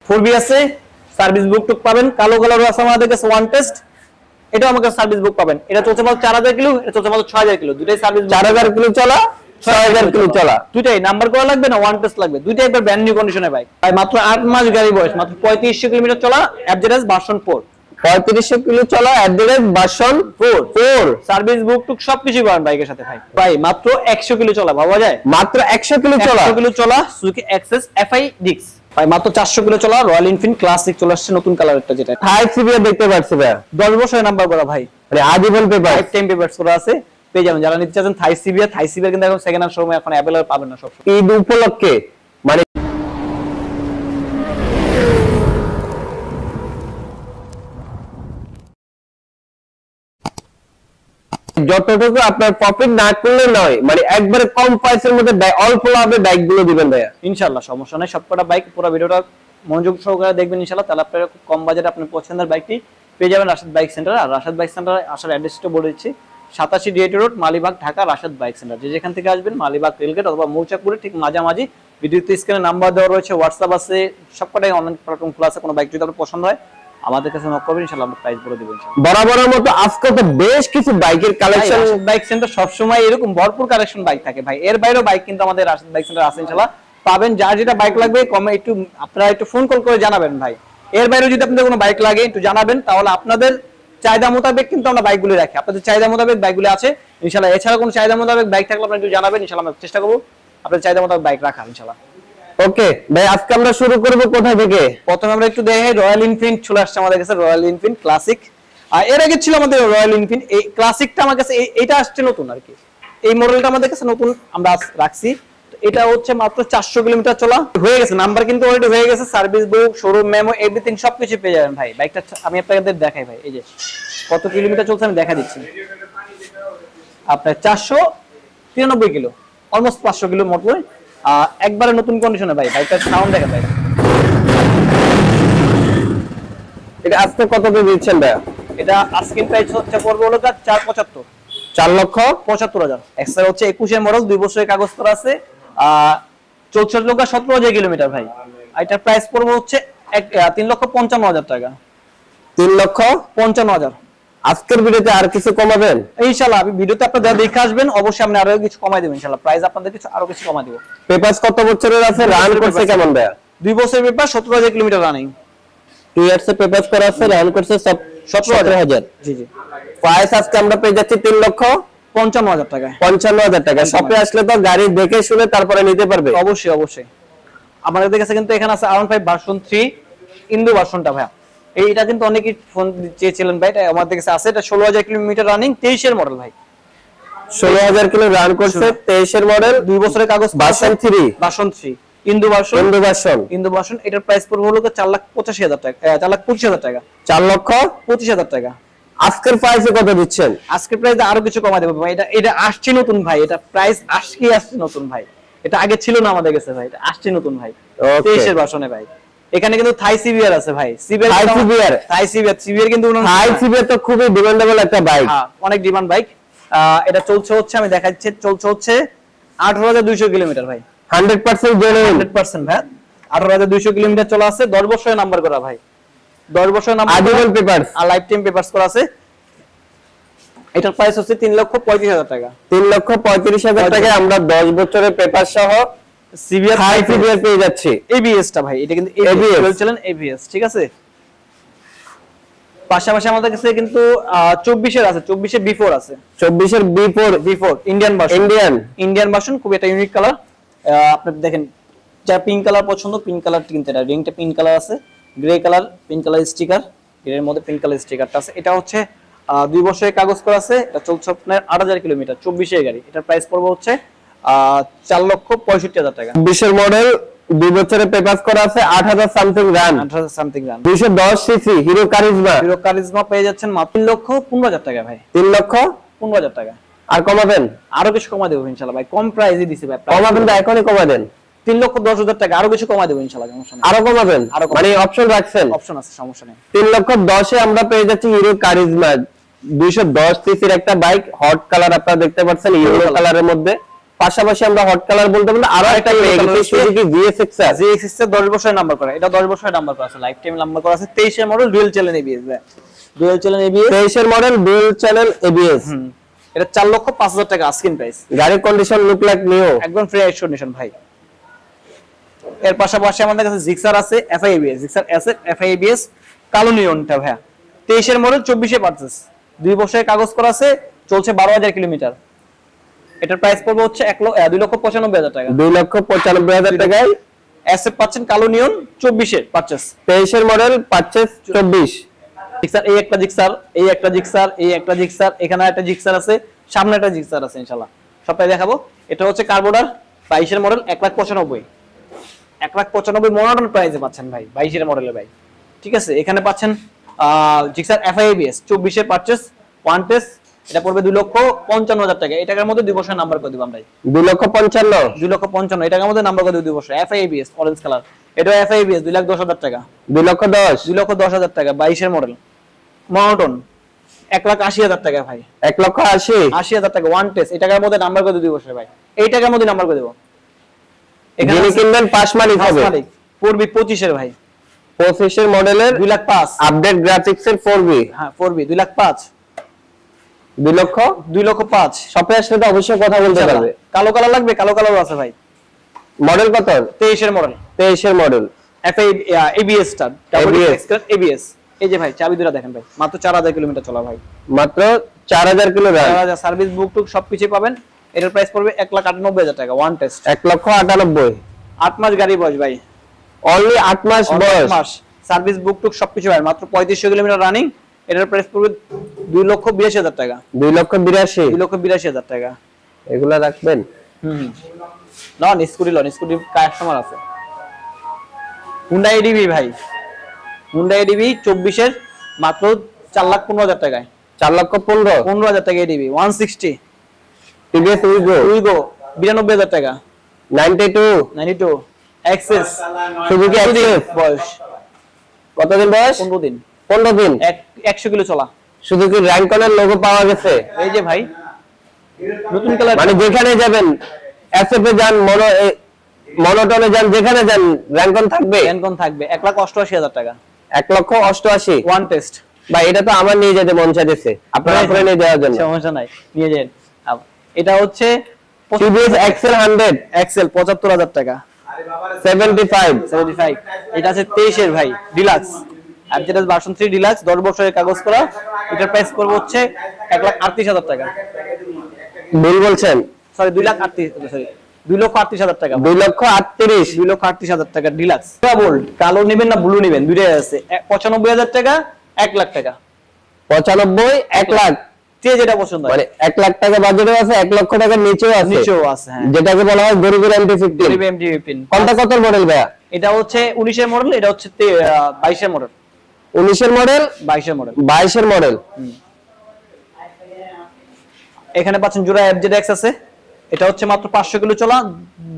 4B আছে, service book টুক পাবেন, কালো কালারও আছে আমাদের কাছে ওয়ান টেস্ট, এটাও আমাদের সার্ভিস বুক পাবেন। এটা চলছে মাত্র 4000 কিলো, এটা চলছে মাত্র 6000 কিলো, দুটাই সার্ভিস 4000 কিলো চলা 6000 কিলো চলা, দুটাই নাম্বার করা লাগবে না, ওয়ান টেস্ট লাগবে, দুইটাই একবার ব্র্যান্ড নিউ কন্ডিশনে ভাই। ভাই মাত্র 8 মাস গাড়ি বয়স, মাত্র 3500 কিলোমিটার চলা, এফজেডএস ভার্সন 4, 3500 কিলো চলা অ্যাড্রেস ভার্সন 4 সার্ভিস বুক টুক সবকিছু পাবেন বাইকের সাথে ভাই। ভাই মাত্র 100 কিলো চলা, ভাবা যায়? মাত্র 100 কিলো চলা, 100 কিলো চলা সুজুকি অ্যাক্সেস এফআই ডিক্স। ভাই মাত্র 400 কিলো চলা রয়্যাল এনফিল্ড ক্লাসিক চলে আসছে নতুন কালারটা, যেটা হাই সিবিআর দেখতে পাচ্ছি ভাই, 10 বছরের নাম্বার করা ভাই, মানে আজীবন পেপার, লাইফ টাইম পেপারস করা আছে, পেয়ে যাবেন। যারা নিতে চাচ্ছেন থাই সিবিআর কিন্তু এখন সেকেন্ড হ্যান্ড শোরুমে এখন अवेलेबल পাবেন না সব সময়। ঈদ উপলক্ষে মানে যতটুকু আপনার প্রফিট না করলে নয়, মানে একবারে কম প্রাইসের মধ্যে অল্প লাভে বাইক গুলো দিবেন ভাইয়া। ইনশাআল্লাহ সমস্যা নাই, সবকটা বাইক পুরো ভিডিওটা মনোযোগ সহকারে দেখবেন ইনশাআল্লাহ, তাহলে আপনারা খুব কম বাজেটে আপনার পছন্দের বাইকটি পেয়ে যাবেন রাশেদ বাইক সেন্টার। আর রাশেদ বাইক সেন্টারে আসার অ্যাড্রেসটা বলে দিচ্ছি, 87 DAT road, Malibagh, Dhaka, Rashed bike centre. যে যেখান থেকে আসবেন মালিবাগ রেলগেট অথবা মৌচাকপুরে ঠিক মাঝামাঝি, ভিডিওতে স্ক্রিনে নাম্বার দেওয়া রয়েছে, হোয়াটসঅ্যাপ আছে, সবকটাই অনলাইন প্ল্যাটফর্ম খোলা আছে। কোনো বাইক যদি আপনার পছন্দ হয় আমাদের কাছে নক করবেন, ইনশাআল্লাহ আমরা প্রাইস বলে দেব ইনশাআল্লাহ। বরাবরের মতো আজকে তো বেশ কিছু বাইকের কালেকশন, রাশেদ বাইক সেন্টার সব সময় এরকম ভরপুর কালেকশন বাইক থাকে ভাই, এর বাইরেও বাইক কিন্তু আমাদের রাশেদ বাইক সেন্টার আছে ইনশাআল্লাহ পাবেন। যার যেটা বাইক লাগবে কমে একটু আপনারা একটু ফোন কল করে জানাবেন ভাই। এর বাইরেও যদি আপনাদের কোনো বাইক লাগে একটু জানাবেন, তাহলে আপনাদের চাহিদা মোতাবেক কিন্তু আমরা বাইকগুলো রাখি, আপনাদের চাহিদা মোতাবেক বাইকগুলো আছে ইনশাআল্লাহ। এছাড়া কোনো চাহিদা মোতাবেক বাইক থাকলে আপনারা একটু জানাবেন, ইনশাআল্লাহ আমরা চেষ্টা করব আপনাদের চাহিদা মোতাবেক বাইক রাখার ইনশাআল্লাহ। ওকে ভাই, আজকে আমরা শুরু করব কোথা থেকে? প্রথমে আমরা একটু দেখে রয়্যাল এনফিল্ড চলে আসছে আমাদের কাছে, রয়্যাল এনফিল্ড ক্লাসিক। আর এর আগে ছিল আমাদের রয়্যাল এনফিল্ড, এই ক্লাসিকটা আমার কাছে এইটা আসছে নতুন আর কি, এই মডেলটা আমাদের কাছে নতুন আমরা রাখছি। এটা হচ্ছে মাত্র 400 কিলোমিটার চলা হয়ে গেছে, নাম্বার কিন্তু অলরেডি হয়ে গেছে, service book, showroom memo, everything সবকিছু পেয়ে যাবেন ভাই। বাইকটা আমি আপনাদের দেখাই ভাই, এই যে কত কিলোমিটার চলছে আমি দেখা দিচ্ছি আপনার, 493 কিলো, অলমোস্ট 500 কিলো মতো, একবারে নতুন কন্ডিশনে ভাই। বাইকটার সাউন্ড দেখেন ভাই। এটা আজকে কত দিয়ে দিচ্ছেন ভাই? এটা আজকের প্রাইস হচ্ছে পড়বে হলো 475, 4,75,000। এক্সট্রা হচ্ছে 21 এর মডেল, 2 বছরের কাগজ করা আছে, 64,17,000 কিলোমিটার ভাই। এটার প্রাইস পড়বে হচ্ছে 3,55,000 টাকা, 3,55,000। আজকের ভিডিওতে আর কিছু কমাবেন ইনশাআল্লাহ? আমি ভিডিওতে আপনারা দেখে আসবেন, অবশ্যই আমি আরো কিছু কমাই দেব ইনশাআল্লাহ, প্রাইস আপনাদের কিছু আরো কিছু কমাই দেব। পেপারস কত বছরের আছে, রান করছে কেমন ভাই? 2 বছরের পেপার, 17,000 কিলোমিটার রানিং, 2 ইয়ার্স এর পেপারস করা আছে, রান করছে 17,000। জি জি। প্রাইস আজকে আমরা পেয়ে যাচ্ছি 3,55,000 টাকা, 55,000 টাকা। শপে আসলে তো গাড়ি দেখে শুনে তারপরে নিতে পারবে। অবশ্যই অবশ্যই। আমাদের কাছে কিন্তু এখানে আছে R15 ভার্সন 3 ইন্দো ভার্সনটা ভাই, এইটা কিন্তু অনেকেই ফোন চেয়েছিলেন ভাই, এটা আমাদের কাছে আছে। এটা 16,000 কিলোমিটার রানিং, 23 এর মডেল ভাই, 16,000 কিলো রান করছে, 23 এর মডেল, 2 বছরের কাগজ, ভার্সন 3, ভার্সন 3 ইন্দো ভার্সন। এটার প্রাইস পড়বে হলো 4,85,000 টাকা, 4,25,000 টাকা, 4,25,000 টাকা। আজকের প্রাইসে কত দিচ্ছেন? আজকের প্রাইসে আরো কিছু কমা দেব ভাই। এটা আসছে নতুন ভাই, এটা প্রাইস আসছে নতুন ভাই, এটা আগে ছিল না আমাদের কাছে ভাই, এটা আসছে নতুন ভাই, 23 এর ভার্সনে ভাই। এখানে কিন্তু থাই সিবিআর আছে ভাই, সিবিআর কিন্তু তো খুবই ডিমান্ডেবল একটা বাইক, অনেক ডিমান্ড বাইক। এটা চলছে হচ্ছে আমি দেখাচ্ছি, চলছে হচ্ছে 18,200 কিলোমিটার ভাই, 100% জেনুইন, 100% ভাই, 18,200 কিলোমিটার চলা আছে, 10 বছরের নাম্বার করা ভাই, 10 বছরের নাম্বার, আজীবন পেপারস আর লাইফ টাইম পেপারস করা আছে। এটার প্রাইস হচ্ছে 3,35,000 টাকা, 3,35,000 টাকায় আমরা 10 বছরের পেপার সহ সিবিআর পেয়ে যাচ্ছি। এবিএস টা ভাই, এটা কিন্তু এবিএস বলছিলেন, এবিএস ঠিক আছে। পাশাপাশি আমাদের কাছে কিন্তু 24 এর আছে, 24 এর বিফোর আছে, 24 এর বিফোর ইন্ডিয়ান ভার্সন, খুব একটা ইউনিক কালার। আপনি দেখেন, যার পিঙ্ক কালার পছন্দ, পিঙ্ক কালার কিনতে, এটা রিংটা পিঙ্ক কালার আছে, grey colour, pink colour sticker, grey এর মধ্যে পিঙ্ক কালার স্টিকারটা আছে। এটা হচ্ছে 2 বছরের কাগজ করা আছে, এটা চলছে আপনার 8,000 কিলোমিটার, 24 এর গাড়ি। এটার প্রাইস পড়বে হচ্ছে 4,65,000 টাকা, 20 এর মডেল, 2 বছরের পেপারস করা আছে, 8,000 something run, 210 CC hero charisma পেয়ে যাচ্ছেন মাত্র 3,15,000 টাকা ভাই, 3,15,000 টাকা। আর কমাবেন? আরো কিছু কমা দেব ইনশাআল্লাহ ভাই, কম প্রাইসে দিছি ভাই, কমাবেন তো এখনই কমা দেন, 3,10,000 টাকা, আরো কিছু কমা দেব ইনশাআল্লাহ, সমস্যা নেই। আরো কমাবেন মানে অপশন রাখছেন? অপশন আছে, সমস্যা নেই। 3,10,000 এ আমরা পেয়ে যাচ্ছি হিরো কারিজমা, 210 সিসির একটা বাইক, হট কালার আপনারা দেখতে পাচ্ছেন, ইয়েলো কালারের মধ্যে, পাশাপাশি আমরা হট কালার বলতে বলতে আরো একটা পেয়ে গেছি সুজুকি GSX-R। GSX এর 10 বছরের নাম্বার করা, এটা 10 বছরের নাম্বার করা আছে, লাইফ টাইম নাম্বার করা আছে। 23 এর মডেল, ডুয়াল চ্যানেল ABS ভাই, ডুয়াল চ্যানেল ABS, 23 এর মডেল, ডুয়াল চ্যানেল ABS। এটা 4,05,000 টাকা আস্কিং প্রাইস। গাড়ির কন্ডিশন লুক লাইক নিউ, একদম ফ্রেশ কন্ডিশন ভাই। এর পাশাপাশি আমাদের কাছে জিক্সার আছে, FI ABS, Gixxer asset FI ABS কালো নিয়নটা ভাই। 23 এর মডেল, 24 এ পারচেজ, 2 বছরের কাগজ করা আছে, চলছে 12,000 কিলোমিটার। এটার প্রাইস পড়বে হচ্ছে 2,95,000 টাকা। 2,95,000 টাকায় অ্যাসেট পাচ্ছেন কালো নিয়ন, 24 এর পারচেজ, 23 এর মডেল, পারচেজ 24। জিক্সার, এই একটা জিক্সার, এই একটা জিক্সার, এই একটা জিক্সার, এখানে একটা জিক্সার আছে, সামনে একটা জিক্সার আছে, ইনশাআল্লাহ সবটাই দেখাবো। এটা হচ্ছে কার্বোডার 22 এর মডেল, 1,95,000, 1,95,000 মনোটন প্রাইসে পাচ্ছেন ভাই, 22 এর মডেলে ভাই। ঠিক আছে, এখানে পাচ্ছেন জিক্সার FI ABS 24 এর পারচেজ, ওয়ান টেস্ট, এটা পড়বে 2,55,000 টাকা। এই টাকার মধ্যে 2 বছরের নাম্বার করে দিব আমরা, 2,55,000, 2,55,000 এই টাকার মধ্যে নাম্বার করে দিব 2 বছর। FI ABS অরেঞ্জ কালার, এটা FI ABS 2,10,000 টাকা, 2,10,000, 2,10,000 টাকা, 22 এর মডেল মনোটন, 1,80,000 টাকা ভাই, 1,80,000, 80,000 টাকা, ওয়ান টেস্ট, এই টাকার মধ্যে নাম্বার করে 2 বছর ভাই, এই টাকার মধ্যে নাম্বার করে দেব। এখানে যিনি কিনবেন পাস মালিক হবে। মালিক পড়বি 25 এর ভাই, 25 এর মডেলের 2,05,000, আপডেট গ্রাফিক্স এর 4B, হ্যাঁ 4B 2,05,000, 2,05,000। 2,05,000 শপে আসলে তো অবশ্যই কথা বলতে পারবে। কালো কালার লাগবে, কালো কালারও আছে ভাই। মডেল কত? 23 এর মডেল, 23 এর মডেল, FI ABS টা ডাবল ABS। Extra ABS। এই যে ভাই চাবি দুটো দেখেন ভাই, মাত্র 4,000 কিলোমিটার চলা ভাই, মাত্র 4,000 কিলো রান, 4,000 সার্ভিস বুক টুক সবকিছু পাবেন। এটার প্রাইস পড়বে 1,98,000 টাকা, ওয়ান টেস্ট, 1,98,000। 8 মাস গাড়ি বয়স ভাই, অনলি 8 মাস বয়স, মাস সার্ভিস বুক টুক সবকিছু ভাই, মাত্র 3500 কিলোমিটার রানিং। এটার প্রাইস পড়বে 2,82,000 টাকা, 2,82,000। 2,82,000 টাকা। এগুলা রাখবেন। নন স্কুটি, লন স্কুটি কাস্টমার আছে। হুন্ডা এডিবি ভাই, হুন্ডা এডিবি 24 এর মাত্র 4,15,000 টাকায়, 4,15,000 টাকা এডিবি, 160। টিভিএস উইগো, উইগো 92,000 টাকা, 92 অ্যাক্সেস সুজুকি অ্যাক্সেস। বয়স কতদিন বয়স? 15 দিন, 15 দিন। 100 কিলো চলা। সুজুকি র্যাঙ্কনের লোগো পাওয়া গেছে। এই যে ভাই নতুন কালার, মানে যেখানে যাবেন, এসএফ এ যান, মনোটনে যান, যেখানে যান র্যাঙ্কন থাকবে, এনকন থাকবে। 1,88,000 টাকা, 1,88,000। ওয়ান টেস্ট ভাই এটা তো আমার নিয়ে যেতে মন চাইতেছে, আপনারা করে নিয়ে যাওয়ার জন্য। সমস্যা নাই, নিয়ে যান। এটা হচ্ছে টিভিএস এক্সেল 100 এক্সেল 75,000 টাকা, 75। এটা আছে 23 এর ভাই, ডিলাক্স অ্যাবজেটাস ভার্সন 3 ডিলাক্স, 10 বছরের কাগজ করা। এটার প্রাইস পড়বে হচ্ছে 1,38,000 টাকা, ভুল বলছেন, সরি 2,38,000, সরি 2,38,000 টাকা, 2,38,000। 2,38,000 টাকা ডিলাক্স। ডাবল কালো নেবেন না ব্লু নেবেন, দুইটাই আছে। 95,000 টাকা, 1,00,000 টাকা, 95, 1,00,000। যে যেটা পছন্দ হয়, মানে 1,00,000 টাকা বাজেটও আছে, 1,00,000 টাকার নিচেও আছে, নিচেও আছে, হ্যাঁ, যেটাকে বলা হয় গরিবের MT-15। MT-15 কোনটা কত মডেল ভাইয়া? এটা হচ্ছে 19 এর মডেল, এটা হচ্ছে 22 এর মডেল, 19 এর মডেল, 22 এর মডেল, 22 এর মডেল। এখানে পাচ্ছেন জোড়া FZX আছে। এটা হচ্ছে মাত্র 500 কিলো চলা,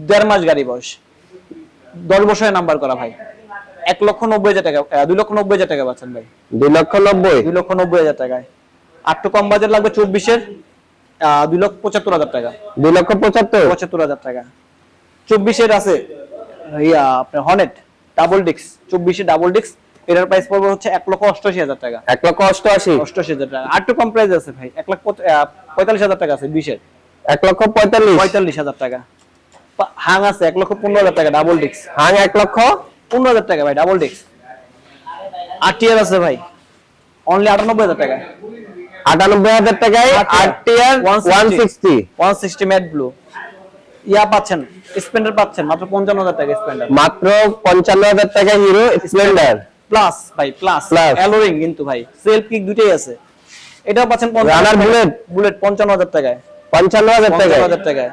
1.5 মাস গাড়ি বয়স, 10 বছরের নাম্বার করা ভাই, 1,90,000 টাকা, 2,90,000 টাকা পাচ্ছেন ভাই, 2,90,000। 2,90,000 টাকায়। আর একটু কম বাজেট লাগবে 24 এর, 2,75,000 টাকা, 2,75,000 টাকা। 24 এর আছে আপনার হর্নেট ডাবল ডিস্ক, 24 এর ডাবল ডিস্ক। এটার প্রাইস পড়বে হচ্ছে 1,88,000 টাকা, 1,88,000। 88,000 টাকা। আর একটু কম প্রাইস আছে ভাই, 1,45,000 টাকা আছে 20 এর, 1,45,000। 45,000 টাকা। হাং আছে 1,15,000 টাকা ডাবল ডিস্ক, হাং 1,15,000 টাকা ভাই ডাবল ডিস্ক। আরটিআর আছে ভাই অনলি 98,000 টাকা, 98,000 টাকায় আরটিআর 160 ম্যাট ব্লু। ইয়া পাচ্ছেন, স্প্লেন্ডার পাচ্ছেন মাত্র 55,000 টাকা, স্প্লেন্ডার মাত্র 55,000 টাকা, হিরো স্প্লেন্ডার প্লাস ভাই, প্লাস অ্যালোরিং কিন্তু ভাই, সেলফ কিক দুটেই আছে। এটাও পাচ্ছেন রানার বুলেট 55,000 টাকায়, 55,000 টাকায়।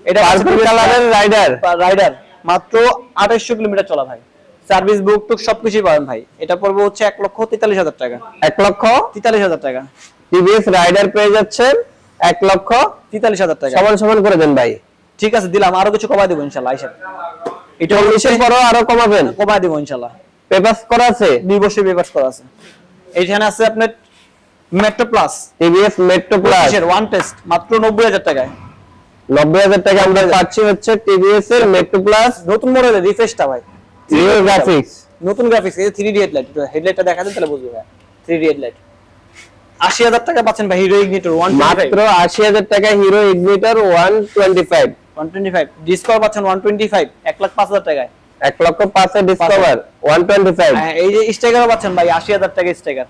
এটা পার্পল কালারের রাইডার মাত্র 2800 কিলোমিটার চলা ভাই, সার্ভিস বুক টুক সবকিছুই পাবেন ভাই। এটা পড়বে হচ্ছে 1,43,000 টাকা, 1,43,000 টাকা। টিভিএস রাইডার পেয়ে যাচ্ছেন 1,43,000 টাকা। সমান করে দেন ভাই। ঠিক আছে, দিলাম, আরো কিছু কমাই দেবো ইনশাআল্লাহ। আইসা এটা 19 পরও আরো কমাবেন, কমাই দেবো ইনশাআল্লাহ। পেপারস করা আছে, 2 বছরের পেপারস করা আছে। এইখানে আছে আপনার metro plus, TVS metro plus এর ওয়ান টেস্ট মাত্র 90,000 টাকায়, 90,000 টাকা আমরা পাচ্ছি হচ্ছে টিভিএস এর মেট্রো প্লাস নতুন মডেলের রিফ্রেশটা ভাই, রিও গ্রাফিক্স। নতুন গ্রাফিক্স, এই 3D হেডলাইট, হেডলাইটটা দেখা দেন তাহলে বুঝবে ভাই। 3D হেডলাইট 80,000 টাকা পাচ্ছেন ভাই হিরো ইগনিটর 125, মাত্র 80,000 টাকা হিরো ইগনিটর 125 125 ডিসকভার পাচ্ছেন 125 1,05,000 টাকায়। 1,05,000 ডিসকভার 125। হ্যাঁ, এই যে স্ট্রাইকার পাচ্ছেন ভাই 80,000 টাকা স্ট্রাইকার।